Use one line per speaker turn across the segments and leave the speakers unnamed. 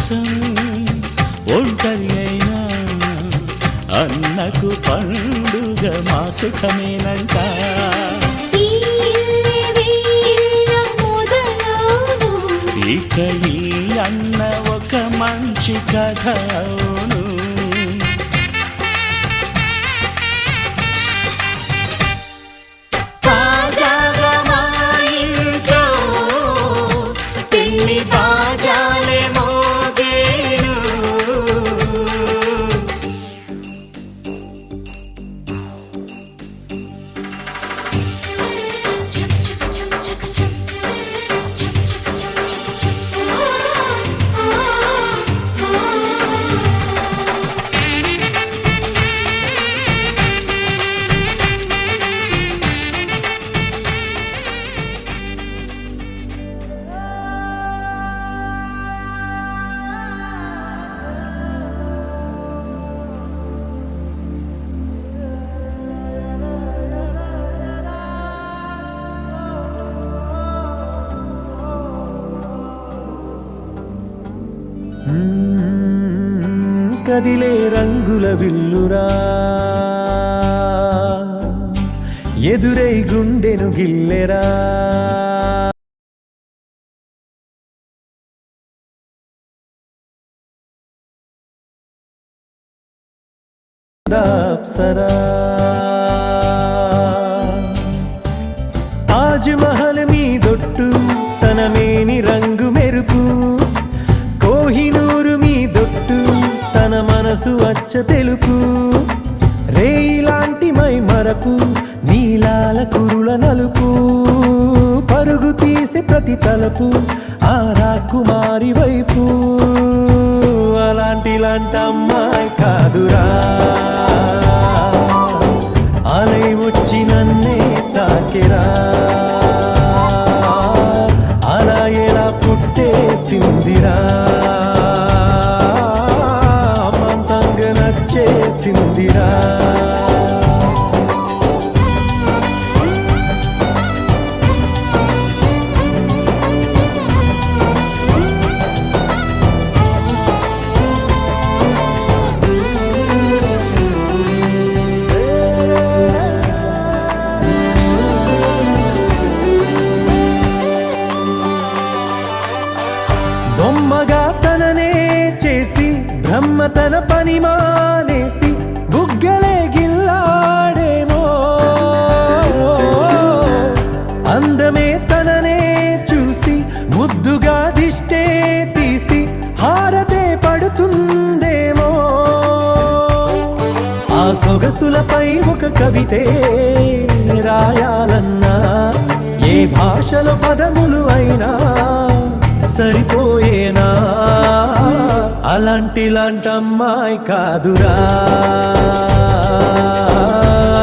కోసం ఒంటరి అయినా అన్నకు పండుగ మా సుఖమేనంట. ఇక ఈ అన్న ఒక మంచి కథ అవును. తాజాగా మా ఇంట్లో పెళ్లి బాజాలే మోగేను. కదిలే రంగుల విల్లురా ఎదురై గుండెను గిల్లెరా. తాజ్ మహల్ మీదొట్టు తన మేని రంగు మెరుపు, కోహినూరు మీదొట్టు తన మనసు అచ్చ తెలుపు. రేయిలాంటి మై మరపు నీలాల కురుల నలుపు, పరుగు తీసే ప్రతి తలపు ఆ రాకుమారి వైపు. అలాంటి అమ్మాయి కాదురా అలై వచ్చి నన్నే తాకెరా. అలా ఎలా పుట్టేసిందిరా అమంతంగా నచ్చేసిందిరా. బొమ్మగా తననే చేసి బ్రహ్మ తన పని మానేసి బుగ్గలే గిల్లాడేమో. అందమే తననే చూసి ముద్దుగా దిష్టే తీసి హారతే పడుతుందేమో. ఆ సొగసులపై ఒక కవితే రాయాలన్నా ఏ భాషలో పదములు అయినా సరిపోయేనా. అలాంటి అమ్మాయి కాదురా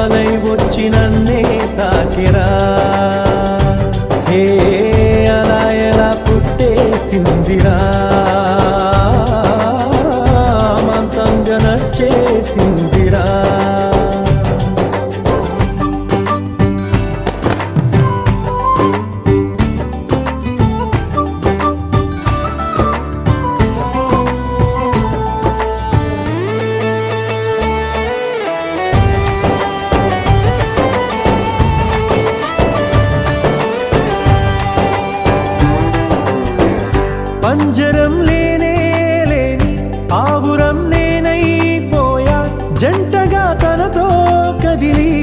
అలై వచ్చి నన్నే తాకిరా. హే అలా ఎలా పుట్టేసిందిరా అమంతంగా నచ్చేసిందిరా. పంజరం లేనే లేని ఆవురం నేనైపోయా జంటగా తనతో కదిలి.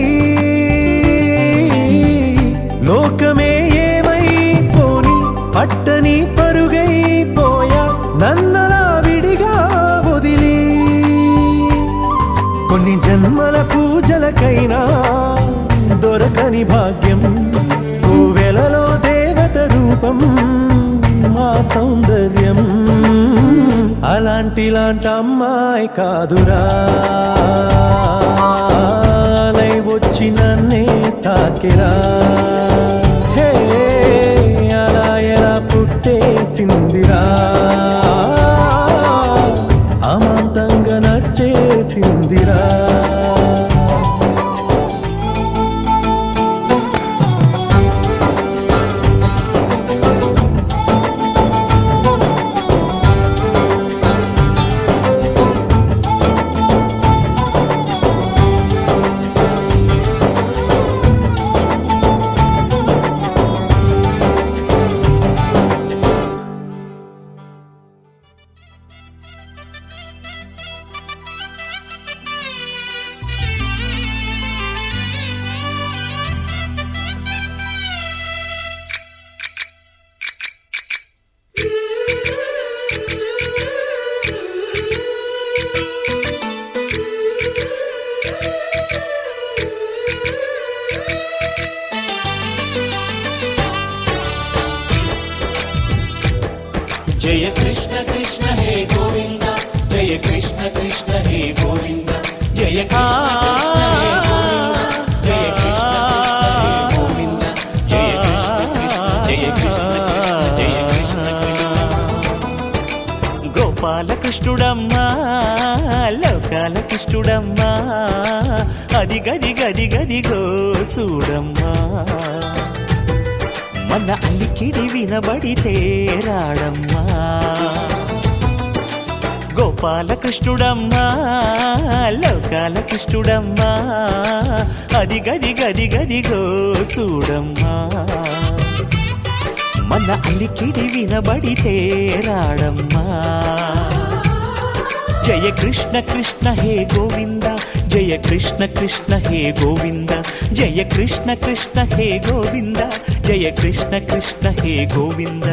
లోకమే ఏమైపోని పట్టని పరుగైపోయా నన్నలా విడిగా వదిలి. కొన్ని జన్మల పూజలకైనా దొరకని భాగ్యం కోవెలలో దేవత రూపం మా సౌందర్యం. అలాంటి అమ్మాయి కాదురా అలై వచ్చి నన్నే తాకిరా. హే అలా ఎలా పుట్టేసిందిరా అమంతంగా నచ్చేసిందిరా.
కృష్ణ కృష్ణ హే గోవింద జయ కృష్ణ కృష్ణ హే గోవింద జయ కృష్ణ కృష్ణ హే గోవింద జయ కృష్ణ కృష్ణ జయ కృష్ణ కృష్ణ జయ కృష్ణ కృష్ణ.
గోపాలకృష్ణుడమ్మా లోకాల కృష్ణుడమ్మా అది గది గది గదిగో చూడమ్మా మన అలికిడి వినబడితే రాడమ్మా గోపాలకృష్ణుడమ్మా లోకాల కృష్ణుడమ్మా అది గది గది గదిగో చూడమ్మా మన అలికిడి వినబడితే రాడమ్మా జయ కృష్ణ కృష్ణ హే గోవింద జయ కృష్ణ కృష్ణ హే గోవింద జయ కృష్ణ కృష్ణ హే గోవింద జయ కృష్ణ కృష్ణ హే గోవింద.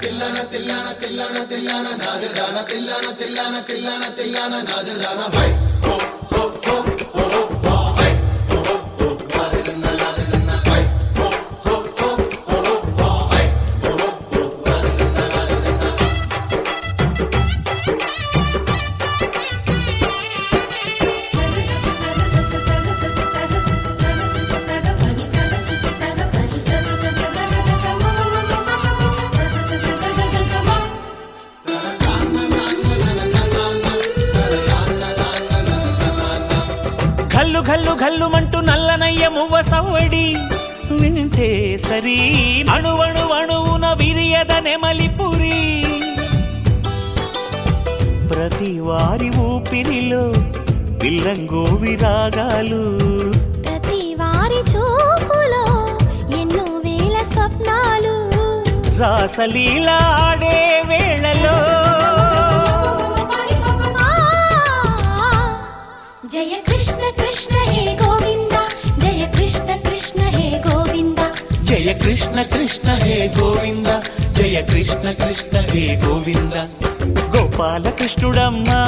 తిల్లన తిల్లన తిల్లన తిల్లన నాదర్దాన తిల్లన తిల్లన తిల్లన తిల్లన నాదర్దాన హై హో హో హో హో హో హై హో హో హో నాదర్దాన నాదర్దాన హై హో హో హో హో హో హై హో హో హో నాదర్దాన నాదర్దాన.
ఘల్లు ఘల్లు ఘల్లుమంటూ నల్లనయ్య మువ్వ సవ్వడి వింటే సరి అణువణు అణువున విరియద నెమలిపురి ప్రతి వారి ఊపిరిలో పిల్లంగోవి రాగాలు
ప్రతి వారి చూపులో ఎన్నో వేల స్వప్నాలు
రాసలీల ఆడే వేళలో
జయ కృష్ణ కృష్ణ హే గోవింద జయ కృష్ణ కృష్ణ హే గోవింద
జయ కృష్ణ కృష్ణ హే గోవింద జయ కృష్ణ కృష్ణ హే గోవింద.
గోపాలకృష్ణుడమ్మా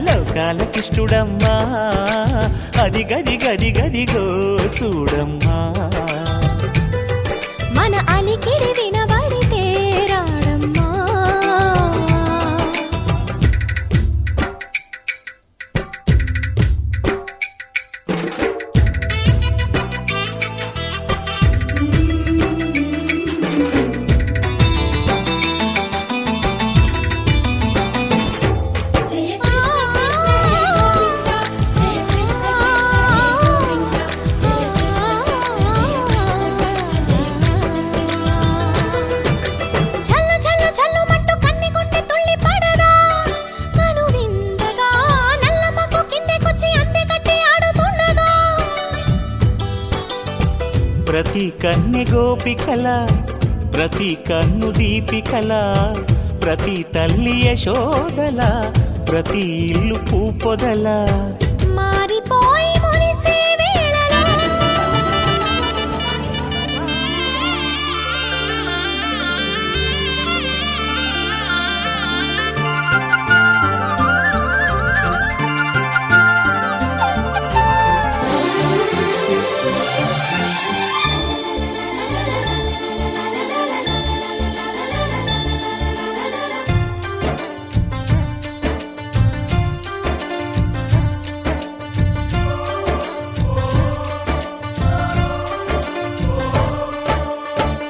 లోకాల కృష్ణుడమ్మా అది గది గది గదిగో చూడమ్మా
మన అలికిడి వినబడితే రాడమ్మా జయ కృష్ణ కృష్ణ హే గోవింద జయ కృష్ణ కృష్ణ హే గోవింద జయ కృష్ణ కృష్ణ జయ కృష్ణ కృష్ణ జయ కృష్ణ కృష్ణ చల్లు చల్లు చల్లు మట్టు కన్ని కొండి తుళ్ళి పడదా కను విందగా నల్లమకు కిందకొచ్చి అందే కట్టి ఆడుతుండగా
ప్రతి కన్నె గోపికల ప్రతి కన్ను దీపికల ప్రతి తల్లి యశోదల ప్రతి ఇల్లు పూపొదల
మారిపోయి మురిసే వేళలో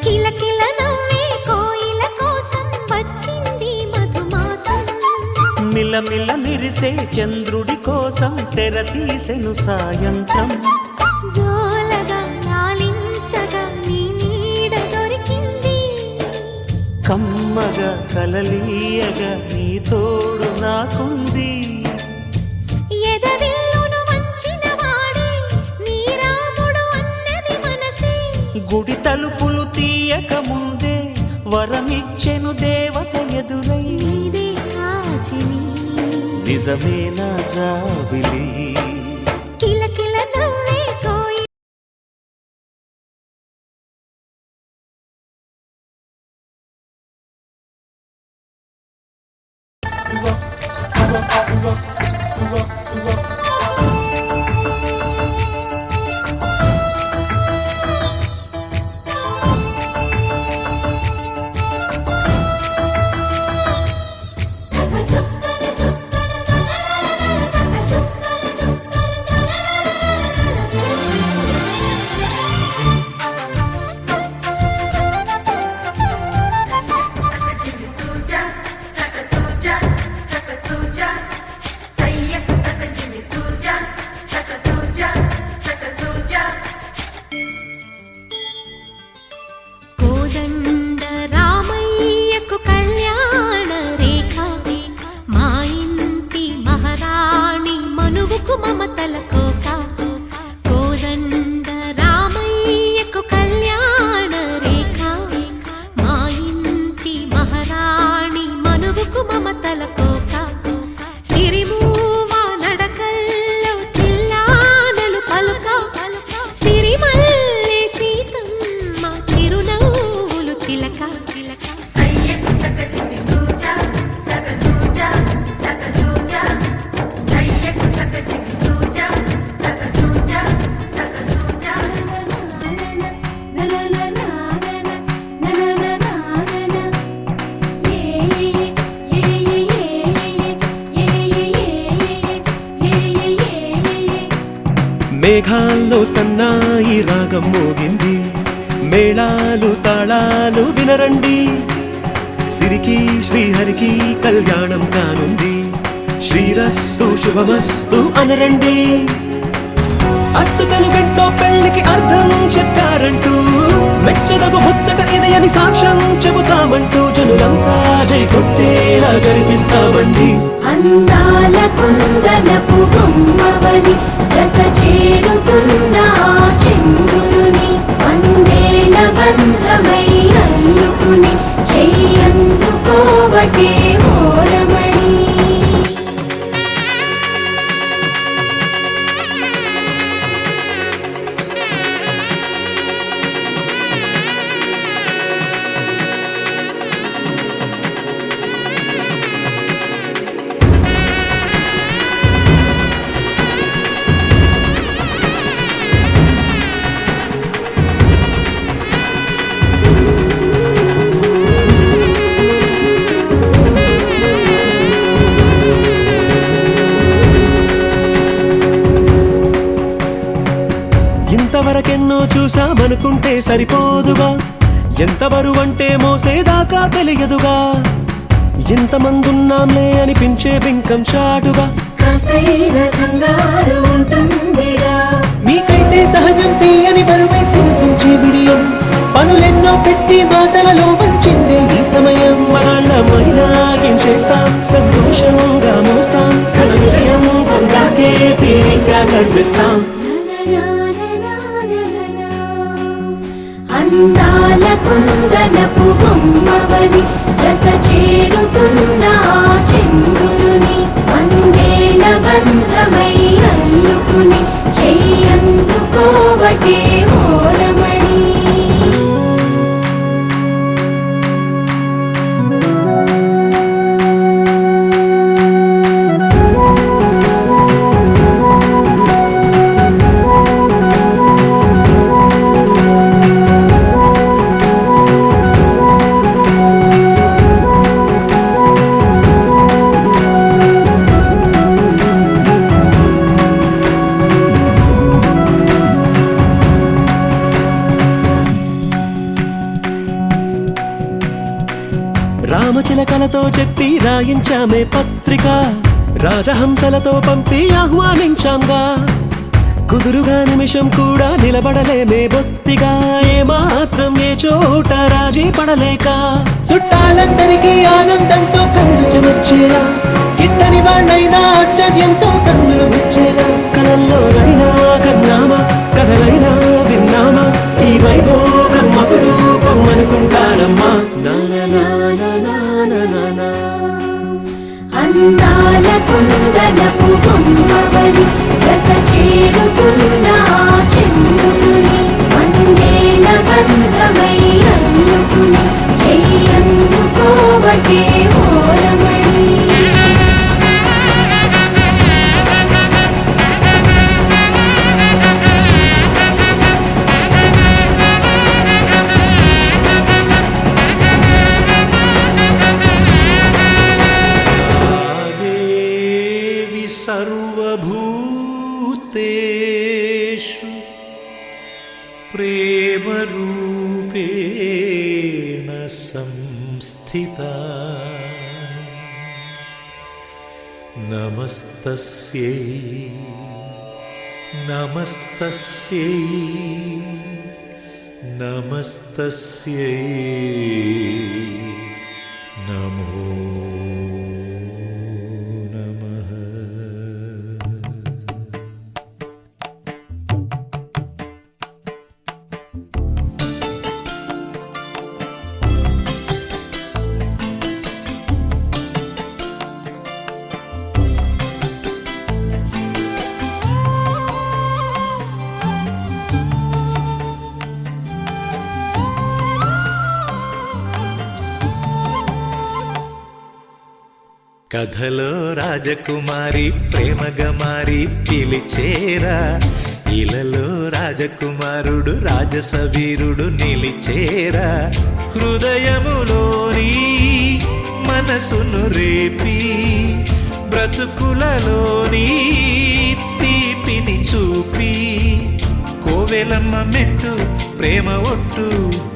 కిలకిల నవ్వే కోయిల కోసం వచ్చింది మధుమాసం
మిలమిల మిరిసే చంద్రుడి కోసం తెర తీసెను సాయంత్రం
జోలగా లాలించగా నీ నీడ దొరికింది
కమ్మగా కలలీయగా నీ తోడు నాకుంది
ఎదవిల్లును వంచిన వాడే నీ రాముడు అన్నది మనసే
గుడి తలుపులు తీయక ముందే వరమిచ్చెను దేవత ఎదురై
నీదే కాచిని
నిజమేనా జాబిలి
కిలకిల నవ్వే కోయి చుక్కన చుక్క
మేఘాల్లో సన్నాయి రాగం మోగింది, మేళాలు తాళాలు వినరండి, సిరికి శ్రీహరికి కళ్యాణం కానుంది, శ్రీరస్తు శుభమస్తు అనరండి. అచ్చతలు గంటో పెళ్లికి అర్థం చెప్పారంటూ, మెచ్చదగు ముచ్చట ఇది అని సాక్ష్యం చెబుతామంటూ, జనులంతా జై కొట్టేలా జరిపిస్తామండి.
అందాల కుందనపు బొమ్మవని జత చేరుతున్న చంద్రుని, వందేళ్ల బంధమై అల్లుకుని చెయ్యందుకోవటే ఓరమణి.
ఇంతవరకెన్నో చూసామనుకుంటే సరిపోదుగా, ఎంత బరువంటే మోసేదాకా తెలియదుగా, ఇంతమందున్నాంలే అనిపించే బింకం చాటుగా,
కాస్తైన కంగారు ఉంటుందిగా.
మీకైతే సహజం తీయని బరువై సిరిసంచే బిడియం, పనులెన్నో పెట్టి మాటలలో వంచిందే ఈ సమయం. మనాళ్ళమైనా ఏం చేస్తాం, సంతోషంగా మోస్తాం, ఘన విజయం పొందాకే తీరిగ్గా గర్విస్తాం.
అందాల కుందనపు బొమ్మవని జత చేరుతున్న చంద్రుని, వందేళ్ల బంధమై అల్లుకుని చెయ్యందుకోవటే ఓరమణి.
రామచిలకలతో చెప్పి రాయించామే పత్రిక, రాజహంసలతో పంపి ఆహ్వానించాంగా, కుదురుగా నిమిషం కూడా నిలబడలేమే బొత్తిగా, ఏమాత్రం ఏ చోట రాజీ పడలేక, చుట్టాలందరికీ ఆనందంతో కళ్ళు చెమర్చేలా, గిట్టని వాళ్ళైనా ఆశ్చర్యంతో కన్నులు వచ్చేలా, కలల్లోనైనా కన్నామా, కథలైనా విన్నామా, ఈ వైభోగం అపురూపం అనుకుంటానమ్మా.
అందాల కుందనపు బొమ్మవని జత చేరుతున్న చంద్రుని, వందేళ్ల బంధమై అల్లుకుని చెయ్యందుకోవటే ఓరమణి.
సర్వభూతేషు ప్రేమరూపేణ సంస్థితా, నమస్తస్యై నమస్తస్యై నమస్తస్యై నమో నమః. కథలో రాజకుమారి ప్రేమగా మారి పిలిచేరా, ఇలలో రాజకుమారుడు రాజసవీరుడు నిలిచేరా, హృదయములోని మనసును రేపి బ్రతుకులలోని తీపిని చూపి కోవెలమ్మ మెట్టు ప్రేమ ఒట్టు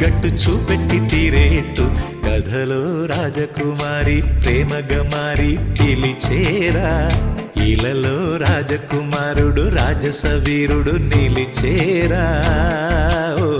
గట్టు చూపెట్టి తీరేట్టు కథలో రాజకుమారి ప్రేమగా మారి పిలిచేరా ఇలలో రాజకుమారుడు రాజసవీరుడు నిలిచేరా ఓ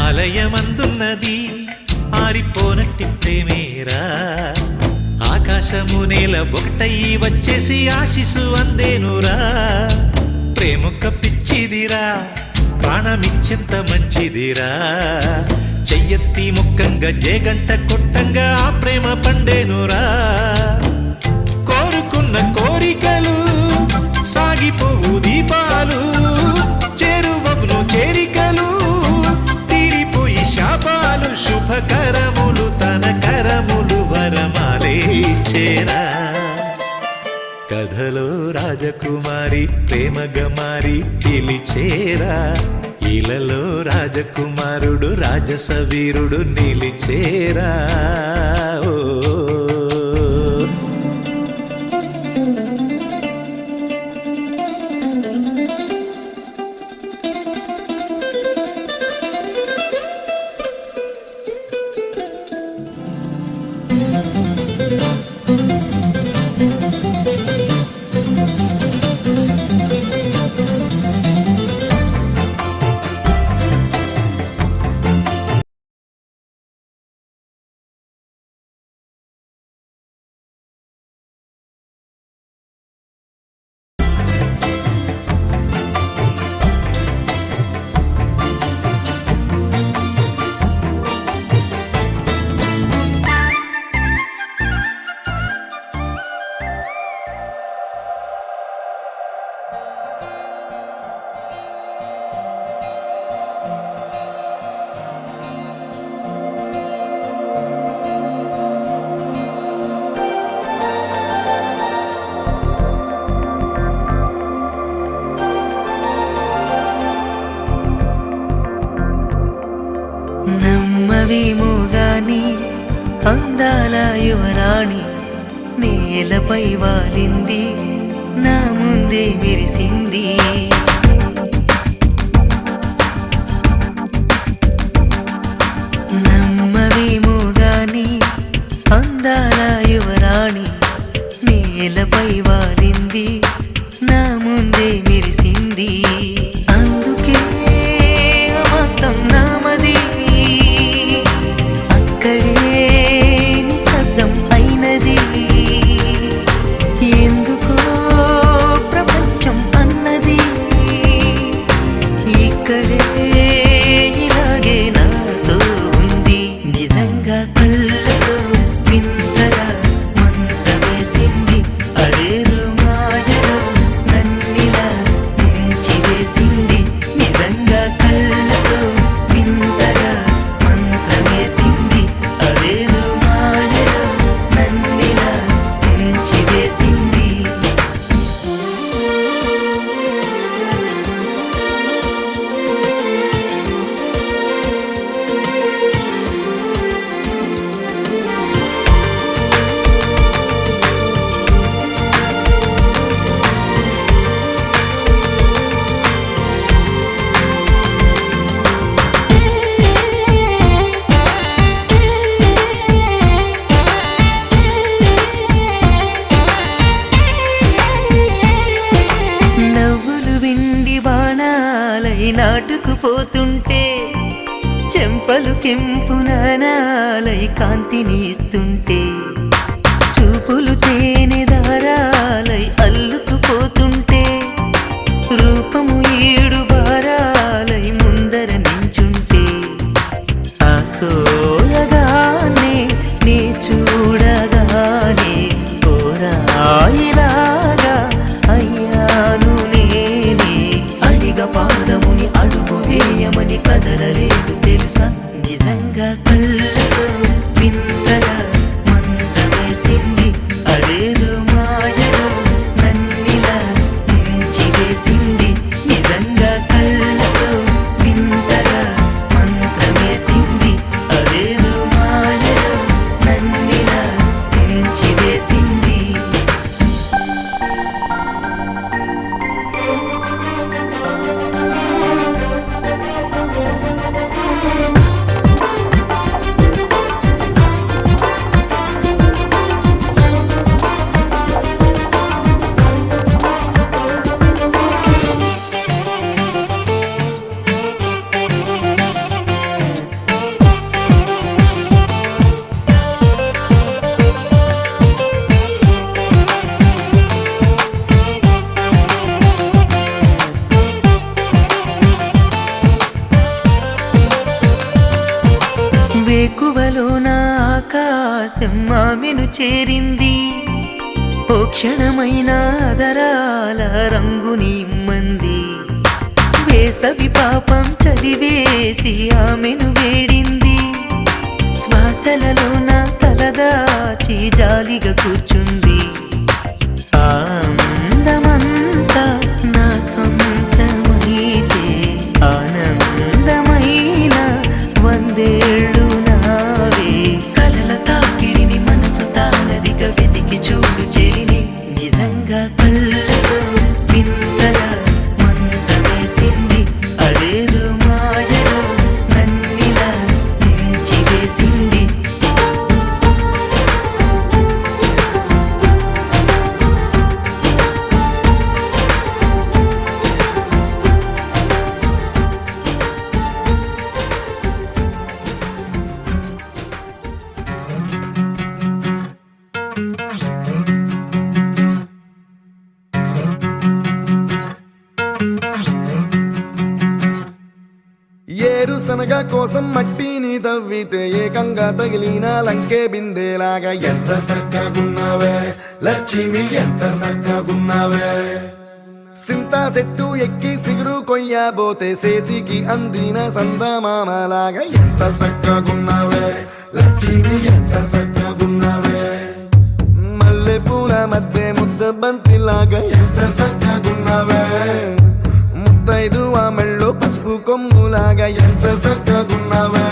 ఆలయమందున్నది ఆరిపోనట్టి ప్రేమేరా ఆకాశము నేల ఒకటయ్యి వచ్చేసి ఆశిసు అందేనురా ప్రేమొక్క పిచ్చిదిరా ప్రాణమిచ్చెంత మంచిదిరా చెయ్యెత్తి ముక్కంగా జేగంట కొట్టంగా ఆ ప్రేమ పండేనురా కోరుకున్న కోరికలు సాగిపోవు దీపాలు చేరువవును చేరికలు తీరిపోయి శాపాలు శుభకరములు తన కరములు వరమాలే చేరా కథలో రాజకుమారి ప్రేమగా మారి పిలిచేరా ఇలలో రాజకుమారుడు రాజసవీరుడు నిలిచేరా ఓ
నమ్మవేమోగాని అందాల యువరాణి నేలపై వాలింది నా ముందే మెరిసింది నమ్మవేమోగాని అందాల యువరాణి నేలపై వాలింది నా ముందే మెరిసింది అందుకే మొత్తం నామది అక్కడే నిశ్శబ్దం అయినది ఎందుకో ప్రపంచం అన్నది ఇక్కడే ఇలాగే నాతో ఉంది నిజంగా కళ్ళతో వింతగా మంత్రమేసింది అదేదో మాయలో నన్నిలా ముంచివేసింది నిజంగా కళ్ళతో వింతగా మంత్రమేసింది అదేదో మాయలో నన్నిలా ముంచివేసింది నవ్వులు విండి బాణాలై నాటుకుపోతుంటే చెంపలు కెంపు నాణాలై కాంతిని ఇస్తుంటే చూపులు తేనె దారాలై అల్లుకుపోతుంటే రూపము ఏడు బారాలై ముందర నించుంటే ఆ సోయగాన కదలలేదు తెలుసా నిజంగా కళ్ళతో వింతగా మంత్రమేసింది అదేదో మాయలో నన్నిలా ముంచి వేసింది నిజంగా కళ్ళతో వింతగా మంత్రమేసింది అదేదో మాయలో నన్నిలా ముంచి వేసింది వేకువలో నా ఆకాశం ఆమెను చేరింది ఓ క్షణమైన అదరాల రంగుని ఇమ్మంది వేసవి పాపం చలివేసి ఆమెను వేడింది శ్వాసలలో నా తలదాచి జాలిగా కూర్చుంది ఆనందమంతా నా సొంతమైతే ఆనందమైన వందేళ్ళు నావే కలల తాకిడిని మనసు తానదిగా వెతికి చూడు చెరిని నిజంగా కళ్ళతో వింతగా మంత్రమేసింది అదేదో మాయలో నన్నిలా ముంచి వేసింది
ఏరుశనగ కోసం మట్టిని తవ్వితే ఏకంగా తగిలిన లంకే బిందేలాగా ఎంత చక్కగున్నావే లక్ష్మి ఎంత చక్కగున్నావే సింతా చెట్టు ఎక్కి సిగురు కొయ్యబోతే చేతికి అందిన సందమామలాగా ఎంత చక్కగున్నావే లక్ష్మి ఎంత చక్కగున్నావే మల్లె పూల మధ్య ముద్ద బంతిలాగా ఎంత చక్కగున్నావే ముద్దైదు ఆ మెళ్ళో పసుపు కొమ్ములాగా ఎంత చక్కగున్నావే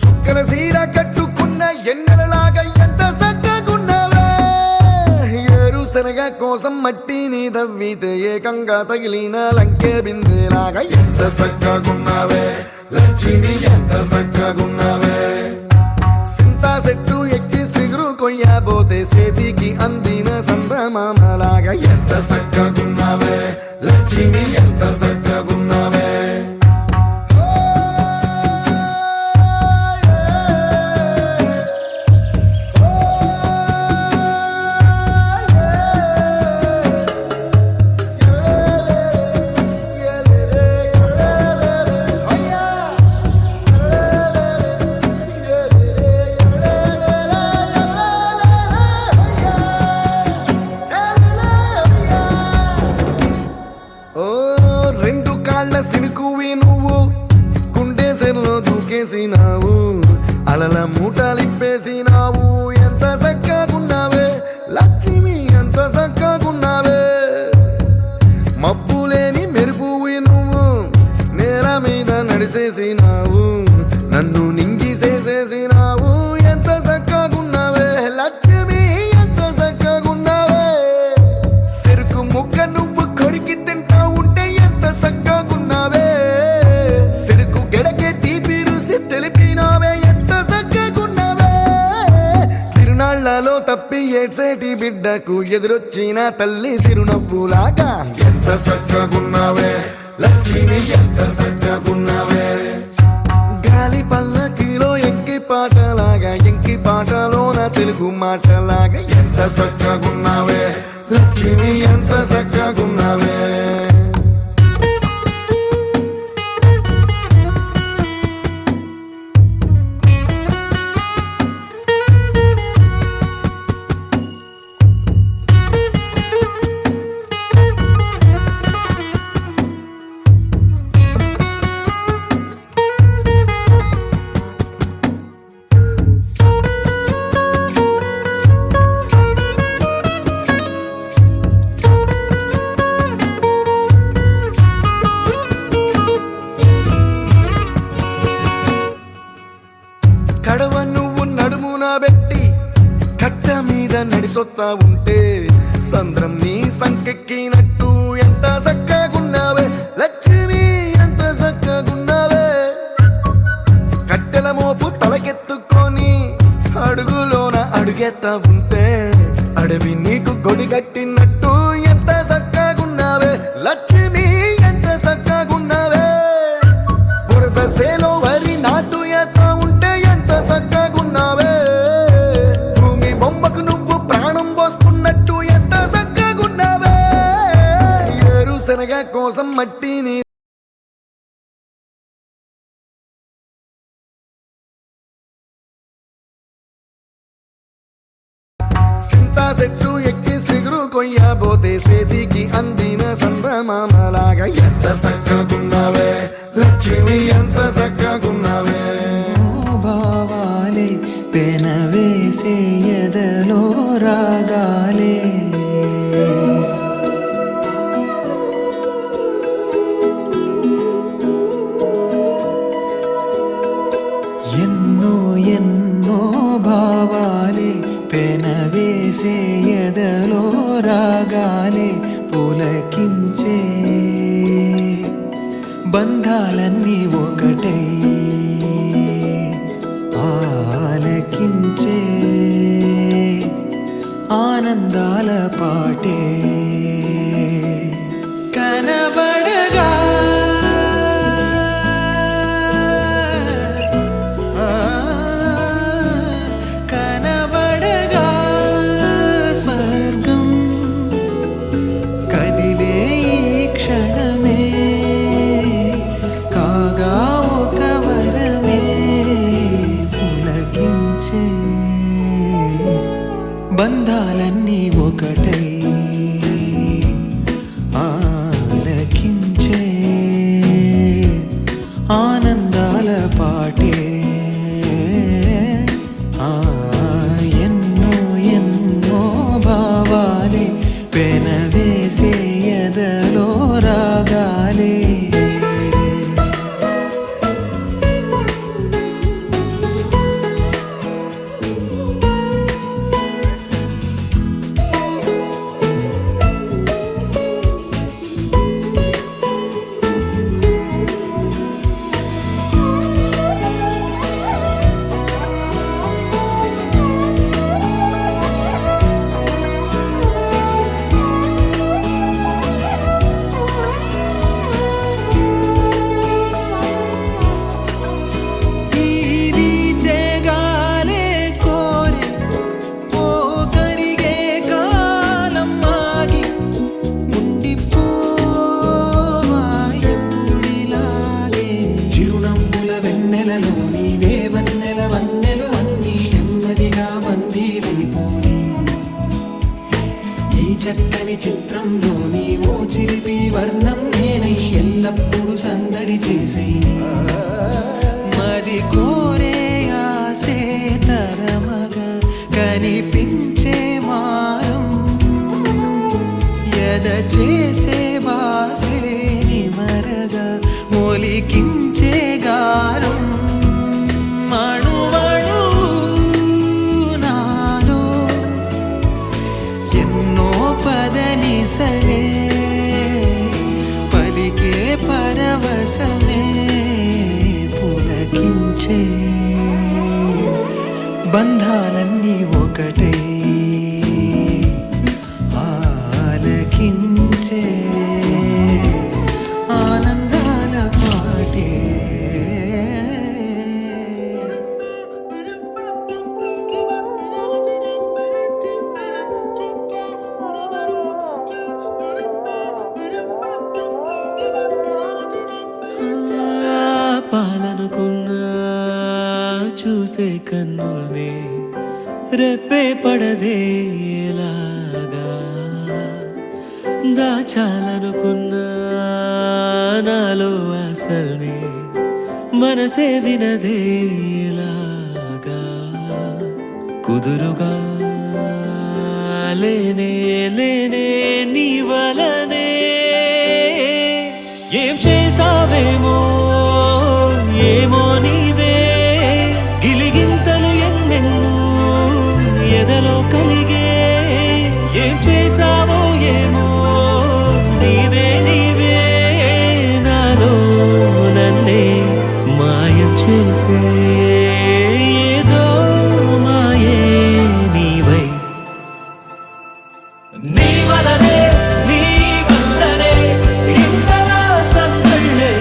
సుక్కల సీర కట్టుకున్న ఎన్నెలలాగా ఎంత చక్కగున్నావే ఏరుశనగ కోసం మట్టిని తవ్వితే ఏకంగా తగిలిన లంకే బిందేలాగా ఎంత చక్కగున్నావే లక్ష్మి ఎంత చక్కగున్నావే సింతా చెట్టు ఎక్కి సిగురు కొయ్యబోతే చేతికి అందిన సందమామలాగా ఎంత చక్కగున్నావే లక్ష్మి ఎంత చక్కగున్నావే దూకేసినావు అలల మూటలిప్పేసినావు ఎంత చక్కగున్నావే లక్ష్మి ఎంత చక్కగున్నావే మబ్బులేని మెరుపువి నువ్వు నేల మీద నడిసేసినావు నన్ను నింగిసేసేసినావు ఎంత చక్కగున్నావే లక్ష్మి ఎంత చక్కగున్నావే చెరుకు ముక్క నువ్వు కొరికి తింటా ఉంటే ఎంత చక్కగున్నావే చెరుకు గెడకే తీపి రుసి తెలిపినావే ఎంత చక్కగున్నావే తిరునాళ్లలో తప్పి ఏడ్సేటి బిడ్డకు ఎదురొచ్చిన తల్లి చిరునవ్వులాగా ఎంత చక్కగున్నావే లక్ష్మి ఎంత చక్కగున్నావే గాలి పల్లకిలో ఎంకి పాటలాగా ఎంకి పాటలోన తెలుగు మాటలాగా ఎంత చక్కగున్నావే లక్ష్మి ఎంత చక్కగున్నావే నడిసొత్తా ఉంటే సంద్రం నీ సంకెక్కినట్టు ఎంత చక్కగున్నావే లక్ష్మి, ఎంత చక్కగున్నావే. కట్టెల మోపు తలకెత్తుకొని అడుగులోన అడుగెత్తా ఉంటే అడవి నీకు గొడిగట్టినట్టు ఎంత చక్కగున్నావే లక్ష్మి, ఎంత చక్కగున్నావే. బురద సేలో వరి నాటు ఎత్తా ఉంటే ఎంత చక్కగున్నావే. భూమి బొమ్మకు నువ్వు ప్రాణం పోస్తున్నట్టు ఎంత చక్కగున్నావే. ఏరుశనగ కోసం మట్టిని సింతా చెట్టు ఎక్కి సిగురు కొయ్యబోతే చేతికి అందిన సందమామలాగా ఎంత చక్కగున్నావే లక్ష్మి, ఎంత చక్కగున్నావే.
భావాలే పెనవేసే ఎదలో రాగాలే ఎన్నో ఎన్నో భావాలే పెనవేసే ఎదలో రాగాలే పులకించే బంధాలన్నీ ఒకటై ఆలకించే ఆనందాల పాటే కనబడగా కనబడగా స్వర్గం కదిలే ఈ క్షణమే కాగా ఒక వరమే పులకించే బంధాలన్నీ ఒకటై ఆలకించే ఆనందాల పాటే ఎన్నో ఎన్నో భావాలే పెనవేసే ఎదలో రాగాలే. చక్కని చిత్రంలోని ఓ చిలిపి వర్ణం నేనై ఎల్లప్పుడూ సందడి చేసి మరి కోరే ఆసే తరమగా కనిపించే మారం ఎద చేసే వాసే నిమరగా మొలికించే గారం పదనిసలే పలికే పరవశమే పులకించే బంధాలన్నీ ఒకటై ఆలకించే ఆనందాల పాటే
పాలనుకున్నా చూసే కన్నుల్ని రెప్పే పడదేలాగా దాచాలనుకున్నా నాలో అసల్ని మనసే వినదేలాగా కుదురుగా లేనే లేనే నీ వలనే ఏం చేసావేమో ఏమో నీవే గిలిగింతలు ఎన్నెన్నో ఎదలో కలిగే చేసే ఏదో మాయే నీవై నీ వలనే నీ వల్లనే ఇంతలా సందళ్ళే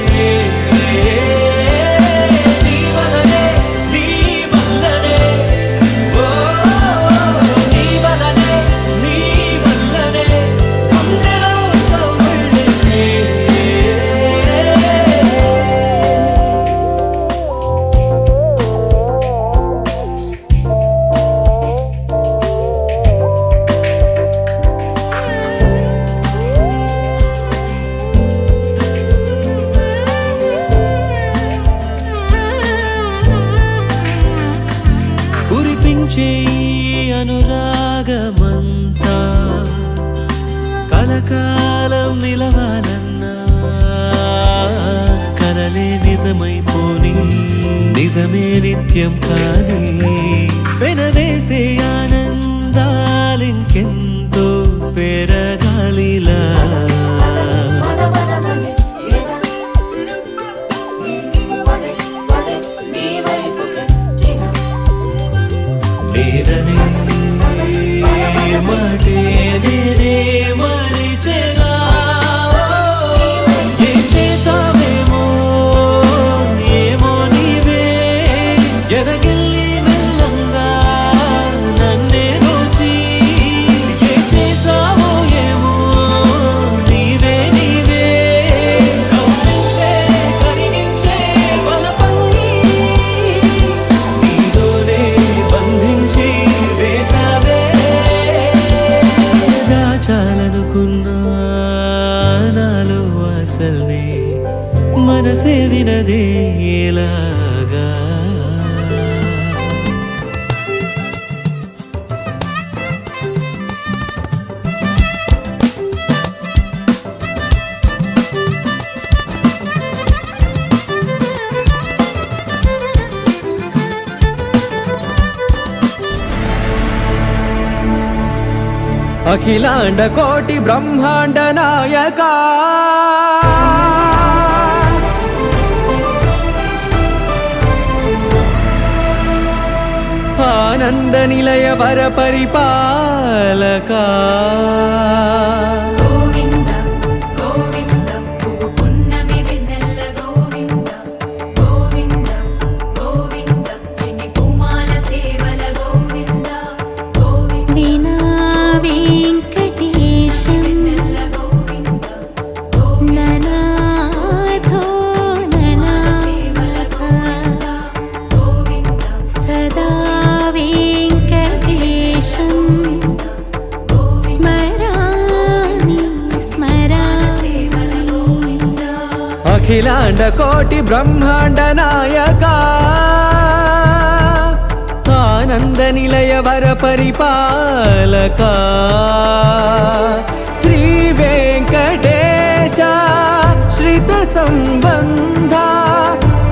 నీ వలనే నీ వల్లనే ఓ నీ వలనే నీ వల్లనే గుండెలో సవ్వళ్ళే కురిపించే ఈ అనురాగమంతా కలకాలం నిలవాలన్నా కలలే నిజమైపోని నిజమే నిత్యం కాని వెనవేసే ఆనందాలింకెంతో పెరగాలిలా నేననే మాటే నేనే మరిచెనా ఏం చేసావేమో ఏమో నీవే ఎదగిల్లి మెల్లంగా నన్నే దోచి ఏం చేసావో ఏమో నీవే నీవే కవ్వించే కరిగించే బలపంగి నీలోనే బంధించి వేసావే దాచాలనుకున్నా నాలో అసల్నే మనసే వినదే ఎలాగా
అఖిలాండ కోటి బ్రహ్మాండ నాయక ఆనంద నిలయ వర పరిపాలక
గోవింద గోవింద పున్నమి వెన్నెల గోవింద గోవింద గోవింద చిన్ని కుమాల సేవల గోవింద గోవింద వీణా వెంకటేశం వెన్నెల గోవింద ననాథో ననా సేవల గోవింద గోవింద సదా వెంకటేశం స్మరామి స్మరామి
అఖిలాండ కోటి బ్రహ్మాండ నాయక ఆనంద నిలయ వర పరిపాలక శ్రీ వెంకటేశ శ్రిత సంబంధ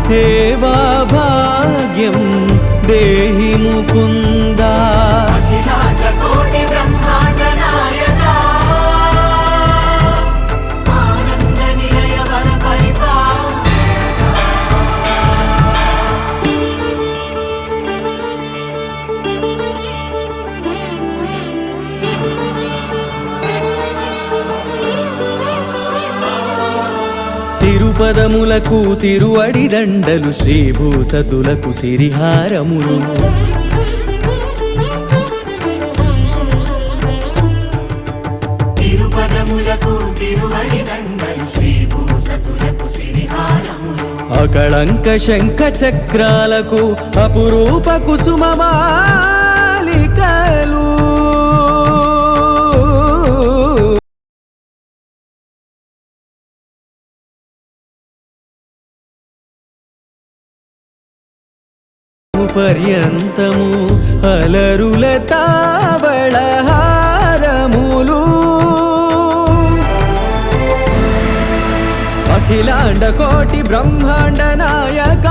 సేవా భాగ్యం దేహి ముకుంద
అఖిలాండ కోటి బ్రహ్మాండ నాయక ఆనంద నిలయ వర
తిరుపదములకు తిరువడి దండలు శ్రీభూసతులకు సిరిహారములు
తిరుపదములకు తిరువడి దండలు శ్రీభూసతులకు సిరిహారములు
అకళంక శంఖ చక్రాలకు అపురూప కుసుమమాలికలు పర్యంతము అలరుల తావళహారములు అఖిలాండ కోటి బ్రహ్మాండ నాయక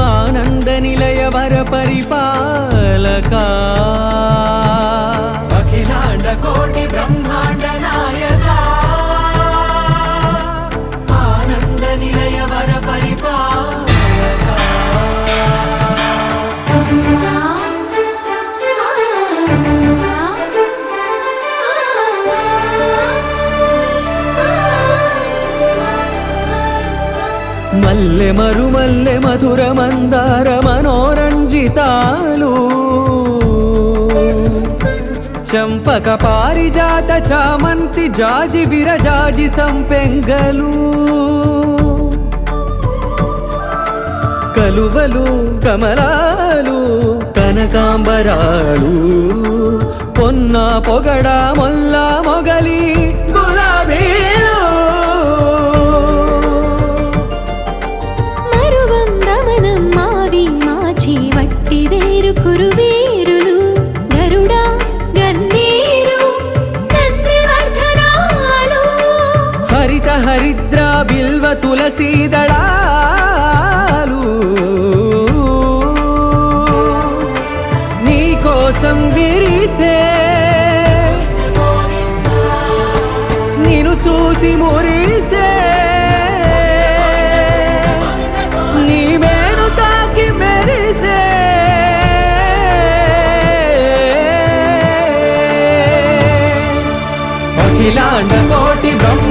ఆనంద నిలయ వర పరిపాలక అఖిలాండ కోటి బ్రహ్మాండ నాయక ఆనంద నిలయ వర పరిపాలక
మల్లె మరుమల్లె మధుర మందార మనోరంజితాలు చంపక పారిజాత చామంతి జాజి విరజాజి సంపెంగలు కలువలు కమలాలు కనకాంబరాలు పొన్న పొగడ మొల్ల మొగలి గులాబీలు
మరువం దమనం మావి మాచి వట్టి వేరు కురువేరులు గరుడా గన్నేరు నందివర్ధనాలు
హరిత హరిద్ర బిల్వ తులసీదళాలు నీ కోసం విరిసే నిన్ను చూసి మురిసే నీ మేను తాకి మెరిసే అఖిలాండ కోటి బ్రహ్మ